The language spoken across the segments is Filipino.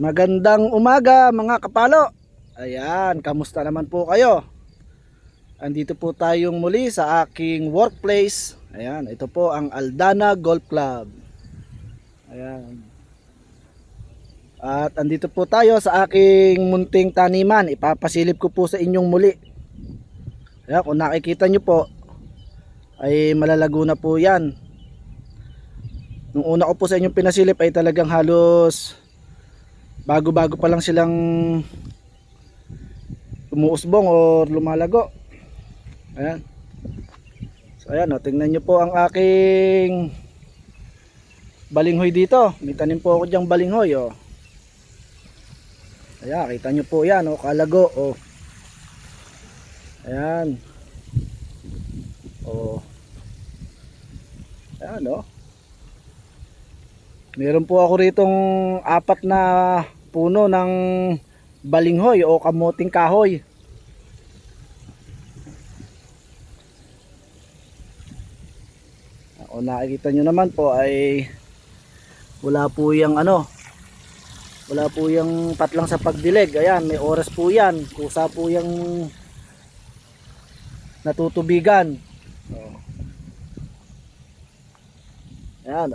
Magandang umaga mga kapalo. Ayan, kamusta naman po kayo? Andito po tayong muli sa aking workplace. Ayan, ito po ang Aldana Golf Club. Ayan. At andito po tayo sa aking munting taniman. Ipapasilip ko po sa inyong muli. Ayan, kung nakikita nyo po ay malalago na po yan. Nung una ko po sa inyong pinasilip ay talagang halos bago-bago pa lang silang umuusbong o lumalago. Ayan. So ayan, tingnan nyo po ang aking balinghoy dito. May tanim po ako dyang balinghoy. Ayan, kita nyo po yan. Kalago. Ayan. Ayan. Meron po ako ritong 4 na puno ng balinghoy o kamuting kahoy. Kung nakikita nyo naman po ay wala po yung wala po yung patlang sa pagdilig. Ayan, may oras po yan. Kusa po yung natutubigan. Ayan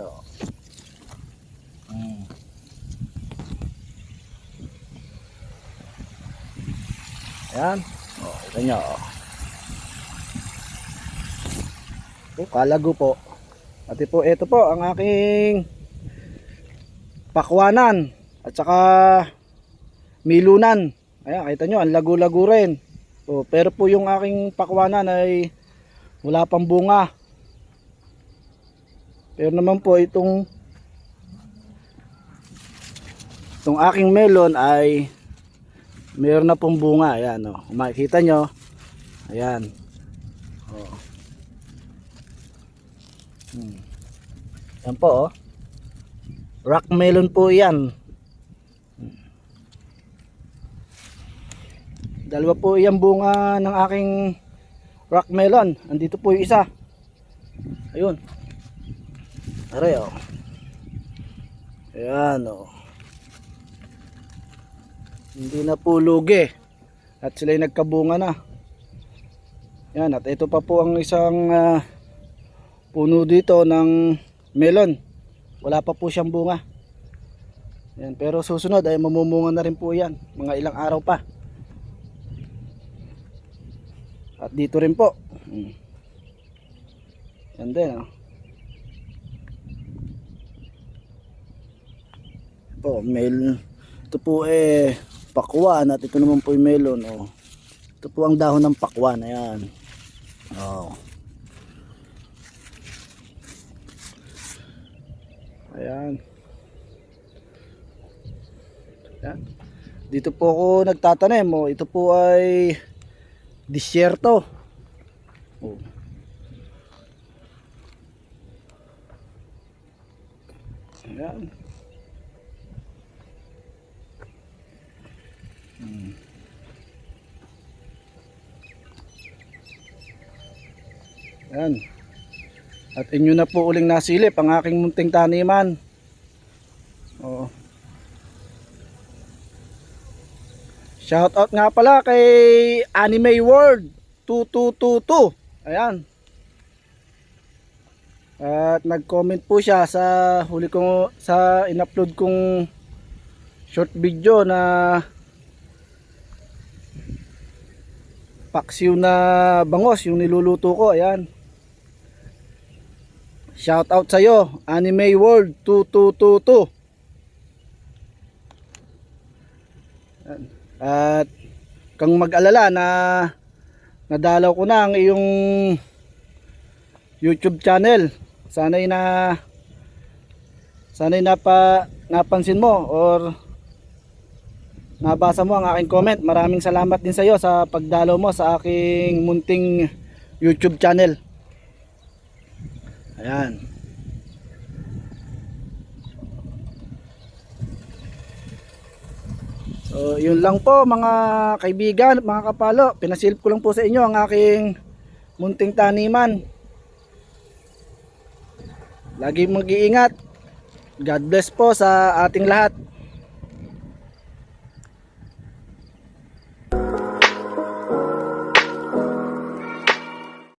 Ayan. Kita nyo. Kalago po. Pati po ito po ang aking pakwanan at saka milunan. Ayan, kita nyo, ang lago-lago rin. Pero po yung aking pakwanan ay wala pang bunga. Pero naman po itong aking melon ay meron na pong bunga. Ayan kung makikita nyo. Ayan. Yan po rock melon po yan. Dalawa po yung bunga ng aking rock melon. Andito po yung isa. Ayun. Aray Ayan hindi na po lugi at sila'y nagkabunga na. Yan, at ito pa po ang isang puno dito ng melon. Wala pa po siyang bunga. Yan, pero susunod ay mamumunga na rin po yan, mga ilang araw pa. At dito rin po yan din po, ito po pakwan at ito naman po yung melon. Ito po ang dahon ng pakwan. Ayan. Ayan. Ayan. Dito po ako nagtatanim. Ito po ay disyerto. Ayan. Ayan. At inyo na po uling nasilip ang aking munting taniman. Shout out nga pala kay Anime World 2222. Ayan. At nag-comment po siya sa in-upload kong short video na paksiw na bangos yung niluluto ko. Ayan. Shout out sa iyo, Anime World 2222. At kang mag-alala na nadalaw ko na ang iyong YouTube channel. Sana'y napansin mo or nabasa mo ang aking comment. Maraming salamat din sa iyo sa pagdalaw mo sa aking munting YouTube channel. Ayan. So yun lang po mga kaibigan at mga kapalo. Pinasilip ko lang po sa inyo ang aking munting taniman. Lagi mag-iingat. God bless po sa ating lahat.